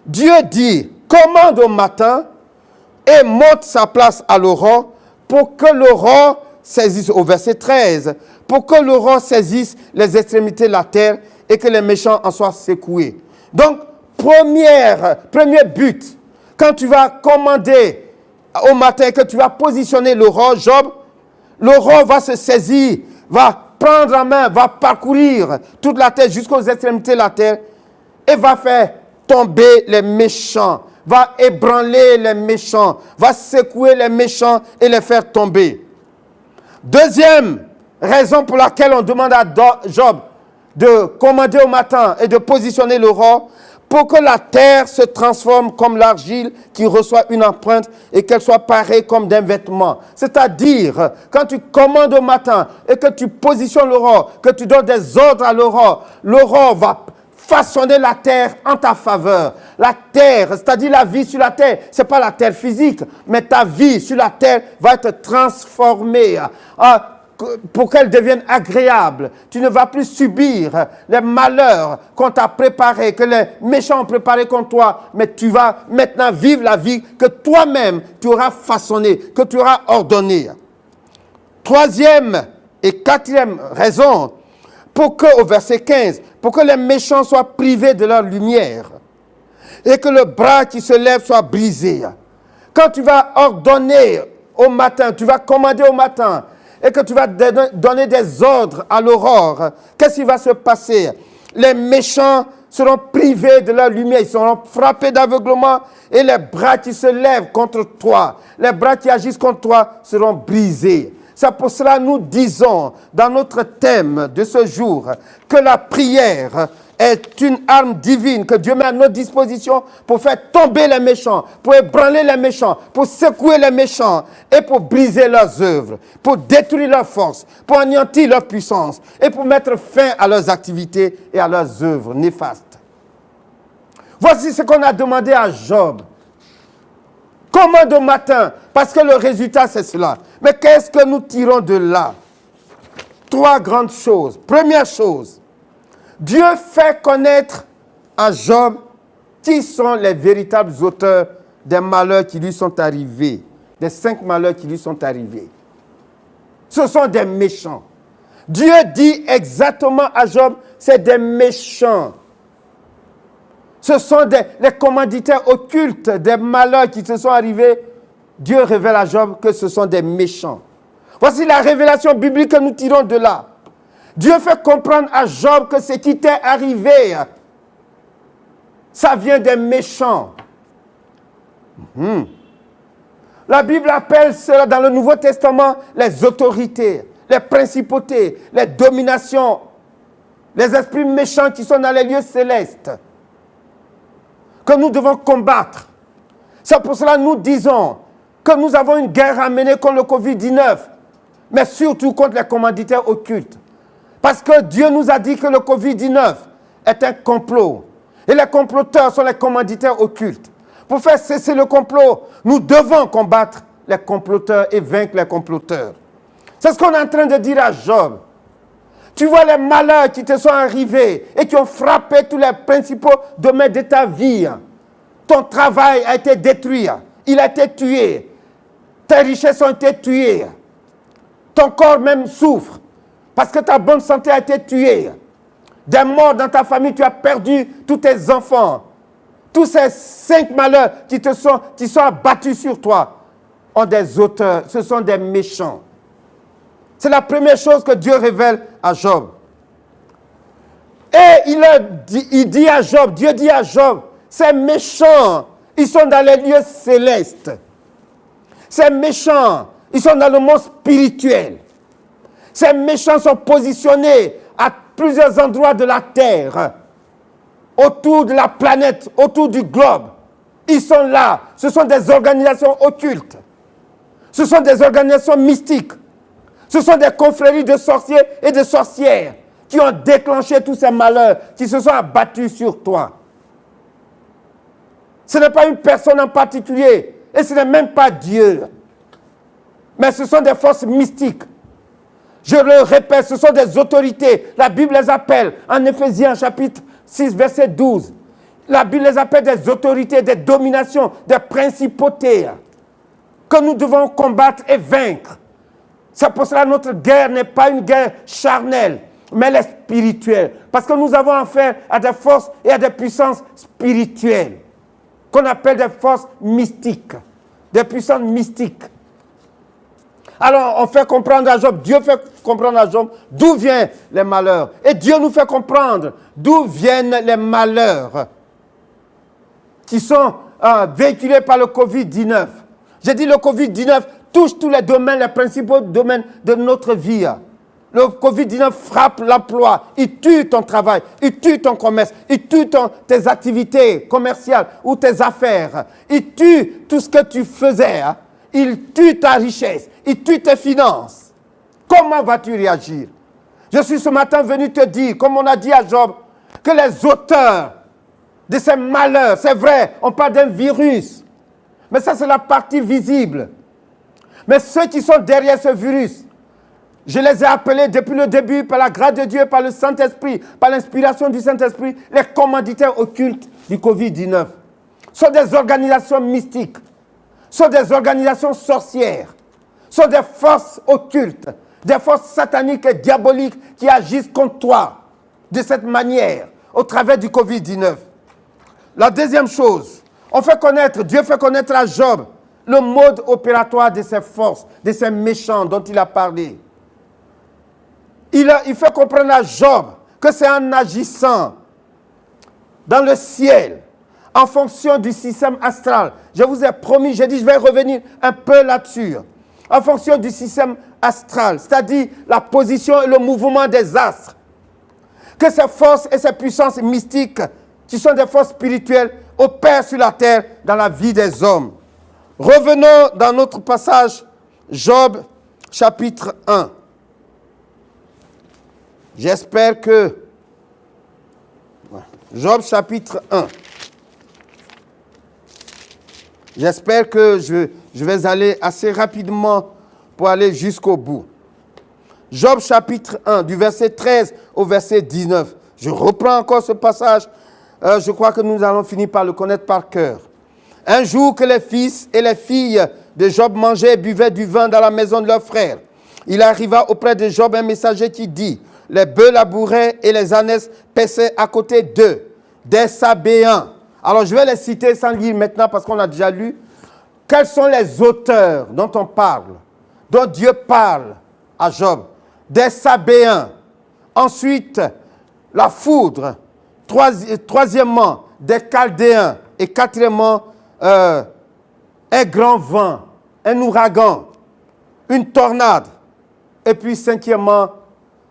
Speaker 1: Dieu dit, commande au matin et monte sa place à l'aurore pour que l'aurore saisisse, au verset 13, pour que l'aurore saisisse les extrémités de la terre et que les méchants en soient secoués. Donc, premier but, quand tu vas commander au matin et que tu vas positionner l'aurore, Job, l'aurore va se saisir, va prendre en main, va parcourir toute la terre jusqu'aux extrémités de la terre et va faire tomber les méchants, va ébranler les méchants, va secouer les méchants et les faire tomber. Deuxième raison pour laquelle on demande à Job de commander au matin et de positionner l'aurore, pour que la terre se transforme comme l'argile qui reçoit une empreinte et qu'elle soit parée comme d'un vêtement. C'est-à-dire, quand tu commandes au matin et que tu positionnes l'aurore, que tu donnes des ordres à l'aurore, l'aurore va façonner la terre en ta faveur. La terre, c'est-à-dire la vie sur la terre, ce n'est pas la terre physique, mais ta vie sur la terre va être transformée pour qu'elle devienne agréable. Tu ne vas plus subir les malheurs qu'on t'a préparés, que les méchants ont préparés contre toi, mais tu vas maintenant vivre la vie que toi-même tu auras façonnée, que tu auras ordonnée. Troisième et quatrième raison, au verset 15, pour que les méchants soient privés de leur lumière et que le bras qui se lève soit brisé. Quand tu vas ordonner au matin, tu vas commander au matin, et que tu vas donner des ordres à l'aurore, qu'est-ce qui va se passer? Les méchants seront privés de leur lumière, ils seront frappés d'aveuglement et les bras qui se lèvent contre toi, les bras qui agissent contre toi seront brisés. C'est pour cela que nous disons dans notre thème de ce jour que la prière est une arme divine que Dieu met à notre disposition pour faire tomber les méchants, pour ébranler les méchants, pour secouer les méchants et pour briser leurs œuvres, pour détruire leurs forces, pour anéantir leur puissance et pour mettre fin à leurs activités et à leurs œuvres néfastes. Voici ce qu'on a demandé à Job. Commande au matin, parce que le résultat c'est cela. Mais qu'est-ce que nous tirons de là? Trois grandes choses. Première chose, Dieu fait connaître à Job qui sont les véritables auteurs des malheurs qui lui sont arrivés, des 5 malheurs qui lui sont arrivés. Ce sont des méchants. Dieu dit exactement à Job, c'est des méchants. Ce sont les commanditaires occultes des malheurs qui se sont arrivés Dieu révèle à Job que ce sont des méchants. Voici la révélation biblique que nous tirons de là. Dieu fait comprendre à Job que ce qui t'est arrivé, ça vient des méchants. La Bible appelle cela dans le Nouveau Testament les autorités, les principautés, les dominations, les esprits méchants qui sont dans les lieux célestes, que nous devons combattre. C'est pour cela que nous disons que nous avons une guerre à mener contre le Covid-19, mais surtout contre les commanditaires occultes. Parce que Dieu nous a dit que le Covid-19 est un complot. Et les comploteurs sont les commanditaires occultes. Pour faire cesser le complot, nous devons combattre les comploteurs et vaincre les comploteurs. C'est ce qu'on est en train de dire à Job. Tu vois les malheurs qui te sont arrivés et qui ont frappé tous les principaux domaines de ta vie. Ton travail a été détruit. Il a été tué. Tes richesses ont été tuées. Ton corps même souffre parce que ta bonne santé a été tuée. Des morts dans ta famille, tu as perdu tous tes enfants. Tous ces 5 malheurs qui sont abattus sur toi ont des auteurs, ce sont des méchants. C'est la première chose que Dieu révèle à Job. Et il dit à Job, Dieu dit à Job, ces méchants, ils sont dans les lieux célestes. Ces méchants, ils sont dans le monde spirituel. Ces méchants sont positionnés à plusieurs endroits de la terre, autour de la planète, autour du globe. Ils sont là. Ce sont des organisations occultes. Ce sont des organisations mystiques. Ce sont des confréries de sorciers et de sorcières qui ont déclenché tous ces malheurs qui se sont abattus sur toi. Ce n'est pas une personne en particulier et ce n'est même pas Dieu. Mais ce sont des forces mystiques. Je le répète, ce sont des autorités. La Bible les appelle, en Éphésiens chapitre 6, verset 12. La Bible les appelle des autorités, des dominations, des principautés que nous devons combattre et vaincre. C'est pour cela que notre guerre n'est pas une guerre charnelle, mais elle est spirituelle. Parce que nous avons affaire à des forces et à des puissances spirituelles, qu'on appelle des forces mystiques, des puissances mystiques. Alors, on fait comprendre à Job, Dieu fait comprendre à Job d'où viennent les malheurs. Et Dieu nous fait comprendre d'où viennent les malheurs qui sont véhiculés par le Covid-19. J'ai dit le Covid-19 touche tous les domaines, les principaux domaines de notre vie. Le Covid-19 frappe l'emploi, il tue ton travail, il tue ton commerce, il tue tes activités commerciales ou tes affaires. Il tue tout ce que tu faisais. Il tue ta richesse, il tue tes finances. Comment vas-tu réagir? Je suis ce matin venu te dire, comme on a dit à Job, que les auteurs de ces malheurs, c'est vrai, on parle d'un virus, mais ça c'est la partie visible. Mais ceux qui sont derrière ce virus, je les ai appelés depuis le début, par la grâce de Dieu, par le Saint-Esprit, par l'inspiration du Saint-Esprit, les commanditaires occultes du Covid-19. Ce sont des organisations mystiques. Ce sont des organisations sorcières, ce sont des forces occultes, des forces sataniques et diaboliques qui agissent contre toi de cette manière, au travers du Covid-19. La deuxième chose, Dieu fait connaître à Job le mode opératoire de ces forces, de ces méchants dont il a parlé. Il fait comprendre à Job que c'est en agissant dans le ciel, en fonction du système astral. Je vous ai promis, j'ai dit, je vais revenir un peu là-dessus. En fonction du système astral, c'est-à-dire la position et le mouvement des astres. Que ces forces et ces puissances mystiques, qui sont des forces spirituelles, opèrent sur la terre dans la vie des hommes. Revenons dans notre passage, Job, chapitre 1. J'espère que... Job, chapitre 1. J'espère que je vais aller assez rapidement pour aller jusqu'au bout. Job chapitre 1, du verset 13 au verset 19. Je reprends encore ce passage. Je crois que nous allons finir par le connaître par cœur. Un jour que les fils et les filles de Job mangeaient et buvaient du vin dans la maison de leur frère, il arriva auprès de Job un messager qui dit, les bœufs labouraient et les ânesses paissaient à côté d'eux, des Sabéens. Alors, je vais les citer sans lire maintenant parce qu'on a déjà lu. Quels sont les auteurs dont on parle, dont Dieu parle à Job? Des Sabéens. Ensuite, la foudre. Troisièmement, des Chaldéens. Et quatrièmement, un grand vent, un ouragan, une tornade. Et puis cinquièmement,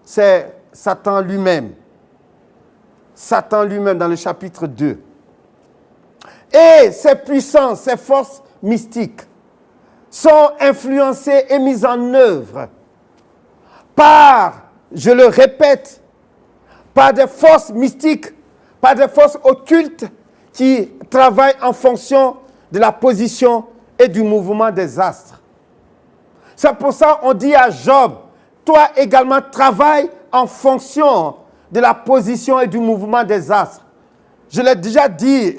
Speaker 1: c'est Satan lui-même. Satan lui-même dans le chapitre 2. Et ces puissances, ces forces mystiques sont influencées et mises en œuvre par, je le répète, par des forces mystiques, par des forces occultes qui travaillent en fonction de la position et du mouvement des astres. C'est pour ça qu'on dit à Job, toi également travaille en fonction de la position et du mouvement des astres. Je l'ai déjà dit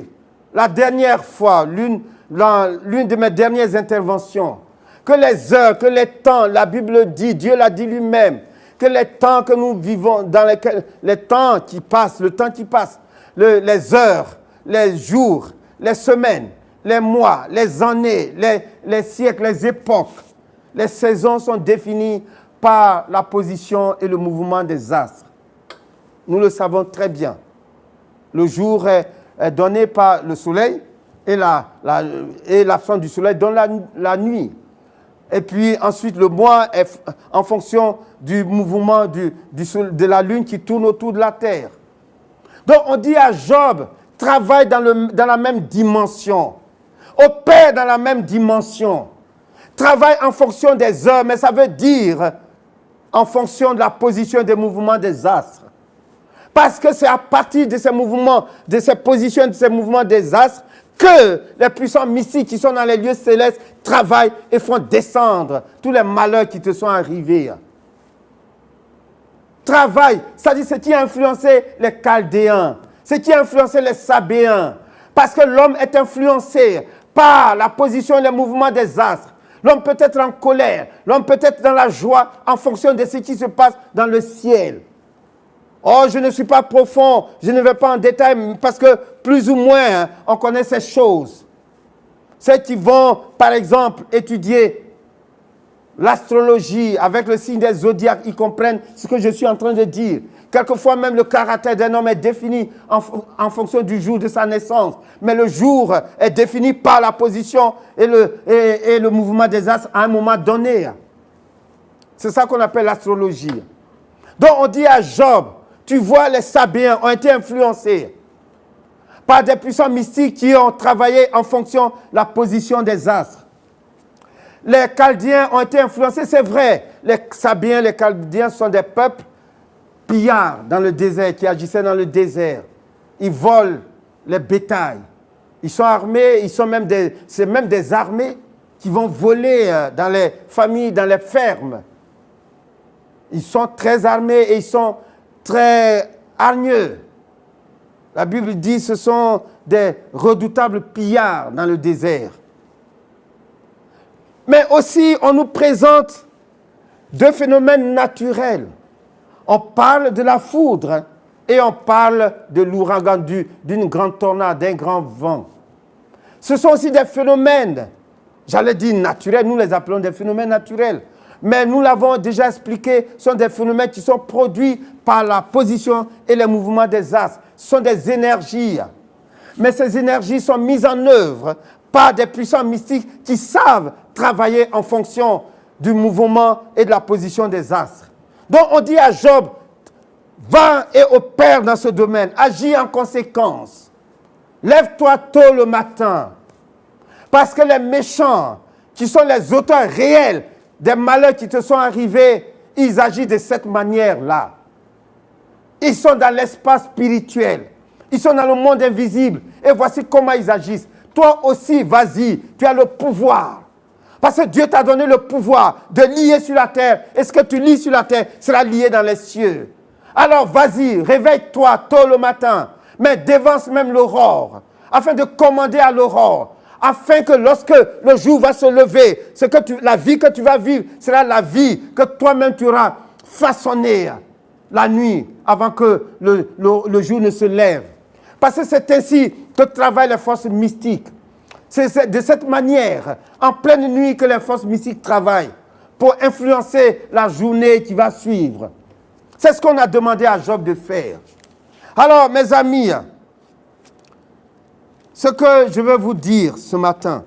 Speaker 1: la dernière fois, l'une de mes dernières interventions, que les heures, que les temps, la Bible dit, Dieu l'a dit lui-même, que les temps que nous vivons, dans lesquels, les temps qui passent, le temps qui passe, les heures, les jours, les semaines, les mois, les années, les siècles, les époques, les saisons sont définies par la position et le mouvement des astres. Nous le savons très bien. Le jour est donné par le soleil et l'absence du soleil donne la nuit. Et puis ensuite, le mois est en fonction du mouvement de la lune qui tourne autour de la terre. Donc on dit à Job, travaille dans la même dimension, opère dans la même dimension, travaille en fonction des heures, mais ça veut dire en fonction de la position et des mouvements des astres. Parce que c'est à partir de ces mouvements, de ces positions, de ces mouvements des astres, que les puissants mystiques qui sont dans les lieux célestes travaillent et font descendre tous les malheurs qui te sont arrivés. Travail, c'est-à-dire ce qui a influencé les Chaldéens, ce qui a influencé les Sabéens. Parce que l'homme est influencé par la position et les mouvements des astres. L'homme peut être en colère, l'homme peut être dans la joie en fonction de ce qui se passe dans le ciel. Oh, je ne suis pas profond, je ne vais pas en détail parce que plus ou moins, on connaît ces choses. Ceux qui vont, par exemple, étudier l'astrologie avec le signe des zodiaques, ils comprennent ce que je suis en train de dire. Quelquefois même le caractère d'un homme est défini en fonction du jour de sa naissance. Mais le jour est défini par la position et le mouvement des astres à un moment donné. C'est ça qu'on appelle l'astrologie. Donc on dit à Job, tu vois, les Sabéens ont été influencés par des puissants mystiques qui ont travaillé en fonction de la position des astres. Les Chaldéens ont été influencés, c'est vrai. Les Sabéens, les Chaldéens sont des peuples pillards dans le désert, qui agissaient dans le désert. Ils volent les bétails. Ils sont armés, c'est même des armées qui vont voler dans les familles, dans les fermes. Ils sont très armés et ils sont très hargneux. La Bible dit que ce sont des redoutables pillards dans le désert. Mais aussi, on nous présente deux phénomènes naturels. On parle de la foudre et on parle de l'ouragan, d'une grande tornade, d'un grand vent. Ce sont aussi des phénomènes, j'allais dire naturels, nous les appelons des phénomènes naturels. Mais nous l'avons déjà expliqué, ce sont des phénomènes qui sont produits par la position et les mouvements des astres. Ce sont des énergies. Mais ces énergies sont mises en œuvre par des puissants mystiques qui savent travailler en fonction du mouvement et de la position des astres. Donc on dit à Job, va et opère dans ce domaine, agis en conséquence. Lève-toi tôt le matin. Parce que les méchants, qui sont les auteurs réels des malheurs qui te sont arrivés, ils agissent de cette manière-là. Ils sont dans l'espace spirituel. Ils sont dans le monde invisible. Et voici comment ils agissent. Toi aussi, vas-y, tu as le pouvoir. Parce que Dieu t'a donné le pouvoir de lier sur la terre. Et ce que tu lis sur la terre sera lié dans les cieux. Alors vas-y, réveille-toi tôt le matin. Mais dévance même l'aurore. Afin de commander à l'aurore. Afin que lorsque le jour va se lever, la vie que tu vas vivre sera la vie que toi-même tu auras façonnée la nuit avant que le jour ne se lève. Parce que c'est ainsi que travaillent les forces mystiques. C'est de cette manière, en pleine nuit, que les forces mystiques travaillent pour influencer la journée qui va suivre. C'est ce qu'on a demandé à Job de faire. Alors, mes amis, ce que je veux vous dire ce matin,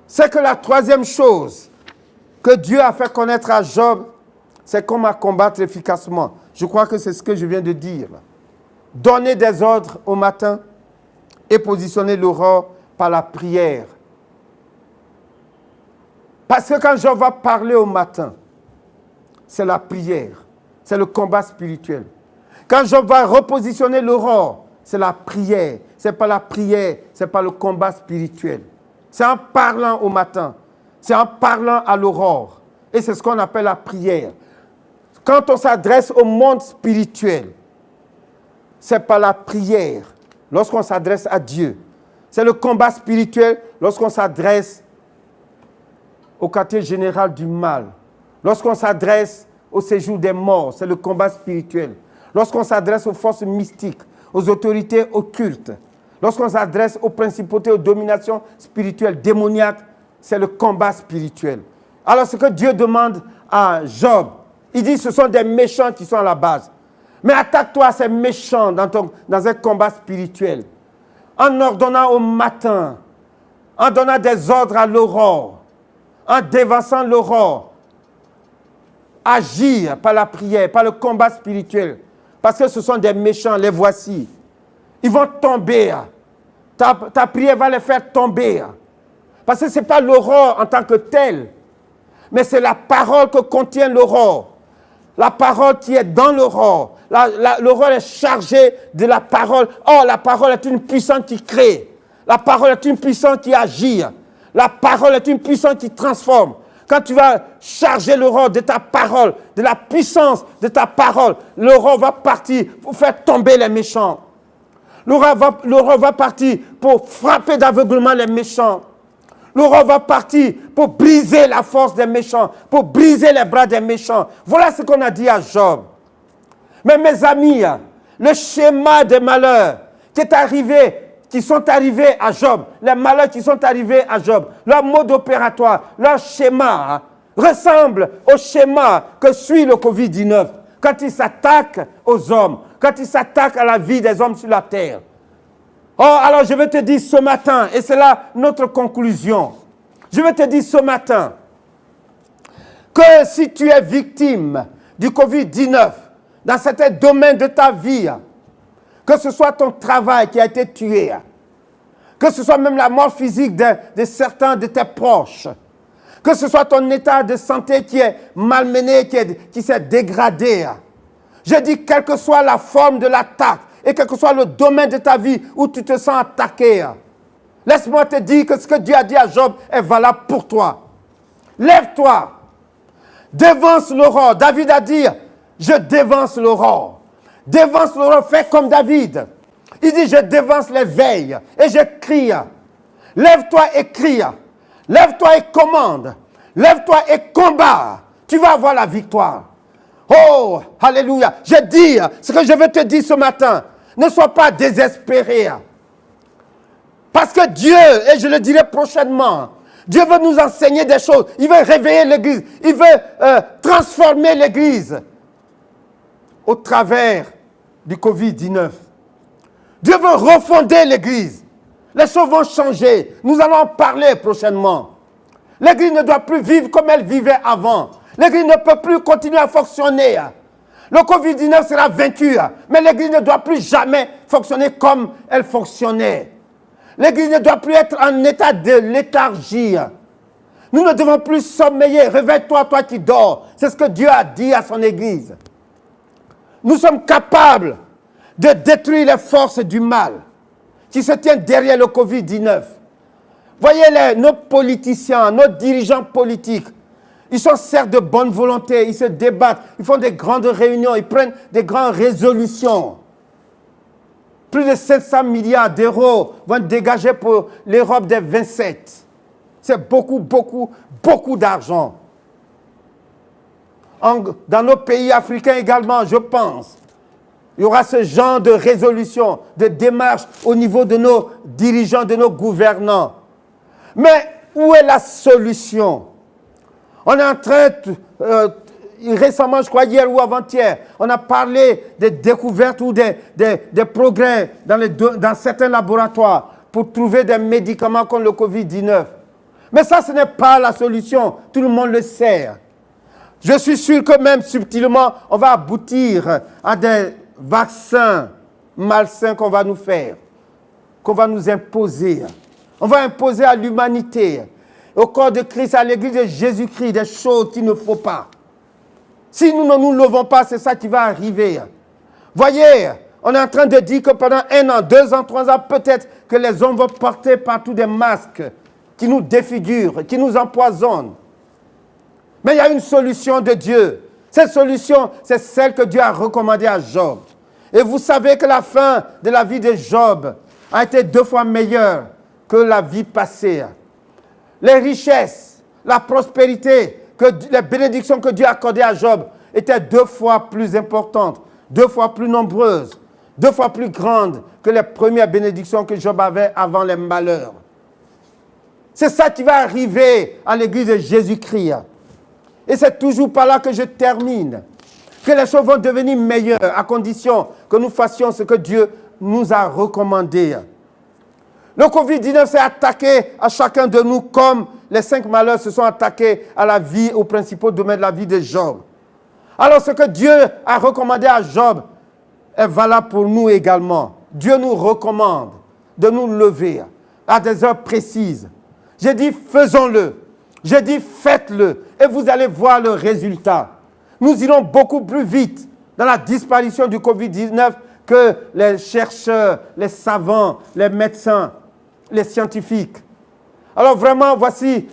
Speaker 1: c'est que la troisième chose que Dieu a fait connaître à Job, c'est comment combattre efficacement. Je crois que c'est ce que je viens de dire. Donner des ordres au matin et positionner l'aurore par la prière. Parce que quand Job va parler au matin, c'est la prière, c'est le combat spirituel. Quand Job va repositionner l'aurore, c'est la prière. Ce n'est pas la prière, ce n'est pas le combat spirituel. C'est en parlant au matin, c'est en parlant à l'aurore. Et c'est ce qu'on appelle la prière. Quand on s'adresse au monde spirituel, ce n'est pas la prière lorsqu'on s'adresse à Dieu. C'est le combat spirituel lorsqu'on s'adresse au quartier général du mal. Lorsqu'on s'adresse au séjour des morts, c'est le combat spirituel. Lorsqu'on s'adresse aux forces mystiques, aux autorités occultes, lorsqu'on s'adresse aux principautés, aux dominations spirituelles, démoniaques, c'est le combat spirituel. Alors ce que Dieu demande à Job, il dit ce sont des méchants qui sont à la base. Mais attaque-toi à ces méchants dans un combat spirituel. En ordonnant au matin, en donnant des ordres à l'aurore, en dévançant l'aurore. Agir par la prière, par le combat spirituel. Parce que ce sont des méchants, les voici. Ils vont tomber. Ta prière va les faire tomber. Parce que ce n'est pas l'aurore en tant que telle, mais c'est la parole que contient l'aurore. La parole qui est dans l'aurore. L'aurore est chargée de la parole. Oh, la parole est une puissance qui crée. La parole est une puissance qui agit. La parole est une puissance qui transforme. Quand tu vas charger l'aurore de ta parole, de la puissance de ta parole, l'aurore va partir pour faire tomber les méchants. L'aurore va partir pour frapper d'aveuglement les méchants. L'aurore va partir pour briser la force des méchants, pour briser les bras des méchants. Voilà ce qu'on a dit à Job. Mais mes amis, le schéma des malheurs qui sont arrivés à Job, les malheurs qui sont arrivés à Job, leur mode opératoire, leur schéma ressemble au schéma que suit le Covid-19 quand il s'attaque aux hommes, quand il s'attaque à la vie des hommes sur la terre. Oh, alors je vais te dire ce matin, et c'est là notre conclusion, je vais te dire ce matin que si tu es victime du Covid-19 dans certains domaines de ta vie, que ce soit ton travail qui a été tué, que ce soit même la mort physique de certains de tes proches, que ce soit ton état de santé qui est malmené, qui s'est dégradé. Je dis, quelle que soit la forme de l'attaque et quel que soit le domaine de ta vie où tu te sens attaqué, laisse-moi te dire que ce que Dieu a dit à Job est valable pour toi. Lève-toi, dévance l'aurore. David a dit, je dévance l'aurore. Dévance l'aurore, fais comme David. Il dit, je dévance les veilles et je crie. Lève-toi et crie. Lève-toi et commande. Lève-toi et combat. Tu vas avoir la victoire. Oh, alléluia. Je dis ce que je veux te dire ce matin. Ne sois pas désespéré. Parce que Dieu, et je le dirai prochainement, Dieu veut nous enseigner des choses. Il veut réveiller l'Église. Il veut transformer l'Église au travers du Covid-19. Dieu veut refonder l'Église. Les choses vont changer. Nous allons en parler prochainement. L'Église ne doit plus vivre comme elle vivait avant. L'Église ne peut plus continuer à fonctionner. Le Covid-19 sera vaincu, mais l'Église ne doit plus jamais fonctionner comme elle fonctionnait. L'Église ne doit plus être en état de léthargie. Nous ne devons plus sommeiller. Réveille-toi, toi qui dors. C'est ce que Dieu a dit à son Église. Nous sommes capables de détruire les forces du mal qui se tiennent derrière le Covid-19. Voyez nos politiciens, nos dirigeants politiques, ils sont certes de bonne volonté, ils se débattent, ils font des grandes réunions, ils prennent des grandes résolutions. Plus de 700 milliards d'euros vont être dégagés pour l'Europe des 27. C'est beaucoup, beaucoup, beaucoup d'argent. Dans nos pays africains également, je pense. Il y aura ce genre de résolution, de démarche au niveau de nos dirigeants, de nos gouvernants. Mais où est la solution? On est en train, récemment, je crois hier ou avant-hier, on a parlé des découvertes ou des progrès dans certains laboratoires pour trouver des médicaments contre le Covid-19. Mais ça, ce n'est pas la solution. Tout le monde le sait. Je suis sûr que même subtilement, on va aboutir à des vaccins malsains qu'on va nous faire, qu'on va nous imposer. On va imposer à l'humanité, au corps de Christ, à l'église de Jésus-Christ, des choses qu'il ne faut pas. Si nous ne nous levons pas, c'est ça qui va arriver. Voyez, on est en train de dire que pendant 1 an, 2 ans, 3 ans, peut-être que les hommes vont porter partout des masques qui nous défigurent, qui nous empoisonnent. Mais il y a une solution de Dieu. Cette solution, c'est celle que Dieu a recommandée à Job. Et vous savez que la fin de la vie de Job a été 2 fois meilleure que la vie passée. Les richesses, la prospérité, les bénédictions que Dieu a accordées à Job étaient 2 fois plus importantes, 2 fois plus nombreuses, 2 fois plus grandes que les premières bénédictions que Job avait avant les malheurs. C'est ça qui va arriver à l'église de Jésus-Christ. Et c'est toujours par là que je termine. Que les choses vont devenir meilleures à condition que nous fassions ce que Dieu nous a recommandé. Le Covid-19 s'est attaqué à chacun de nous comme les 5 malheurs se sont attaqués à la vie, aux principaux domaines de la vie de Job. Alors ce que Dieu a recommandé à Job est valable pour nous également. Dieu nous recommande de nous lever à des heures précises. J'ai dit faisons-le. J'ai dit faites-le et vous allez voir le résultat. Nous irons beaucoup plus vite dans la disparition du Covid-19 que les chercheurs, les savants, les médecins, les scientifiques. Alors vraiment, voici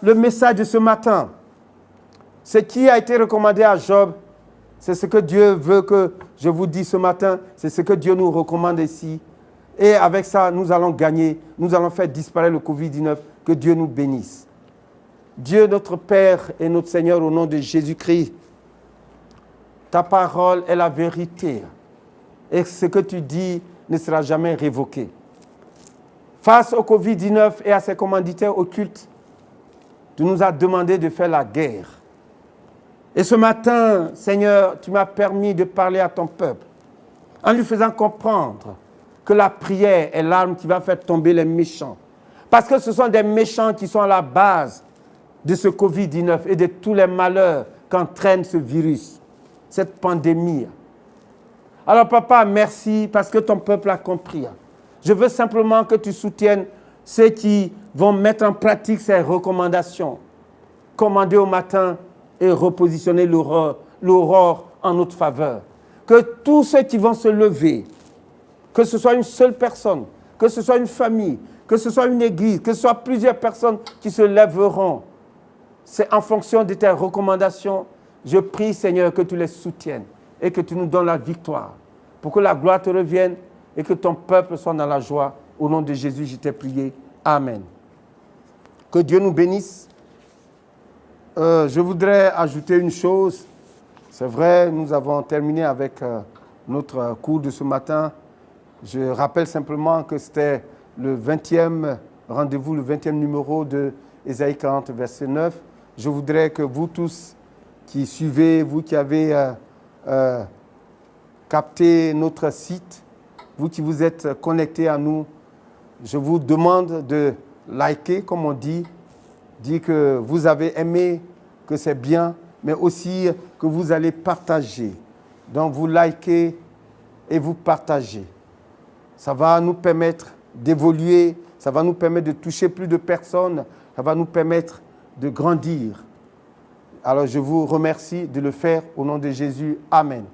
Speaker 1: le message de ce matin. Ce qui a été recommandé à Job, c'est ce que Dieu veut que je vous dise ce matin, c'est ce que Dieu nous recommande ici. Et avec ça, nous allons gagner, nous allons faire disparaître le Covid-19, que Dieu nous bénisse. Dieu, notre Père et notre Seigneur, au nom de Jésus-Christ, ta parole est la vérité. Et ce que tu dis ne sera jamais révoqué. Face au Covid-19 et à ses commanditaires occultes, tu nous as demandé de faire la guerre. Et ce matin, Seigneur, tu m'as permis de parler à ton peuple en lui faisant comprendre que la prière est l'arme qui va faire tomber les méchants. Parce que ce sont des méchants qui sont à la base de ce Covid-19 et de tous les malheurs qu'entraîne ce virus, cette pandémie. Alors papa, merci parce que ton peuple a compris. Je veux simplement que tu soutiennes ceux qui vont mettre en pratique ces recommandations. Commander au matin et repositionner l'aurore en notre faveur. Que tous ceux qui vont se lever, que ce soit une seule personne, que ce soit une famille, que ce soit une église, que ce soit plusieurs personnes qui se lèveront, c'est en fonction de tes recommandations. Je prie, Seigneur, que tu les soutiennes et que tu nous donnes la victoire pour que la gloire te revienne et que ton peuple soit dans la joie. Au nom de Jésus, je t'ai prié. Amen. Que Dieu nous bénisse. Je voudrais ajouter une chose. C'est vrai, nous avons terminé avec notre cours de ce matin. Je rappelle simplement que c'était le 20e rendez-vous, le 20e numéro de Ésaïe 40, verset 9. Je voudrais que vous tous qui suivez, vous qui avez capté notre site, vous qui vous êtes connectés à nous, je vous demande de liker, comme on dit que vous avez aimé, que c'est bien, mais aussi que vous allez partager. Donc vous likez et vous partagez. Ça va nous permettre d'évoluer, ça va nous permettre de toucher plus de personnes, ça va nous permettre de grandir. Alors je vous remercie de le faire au nom de Jésus. Amen.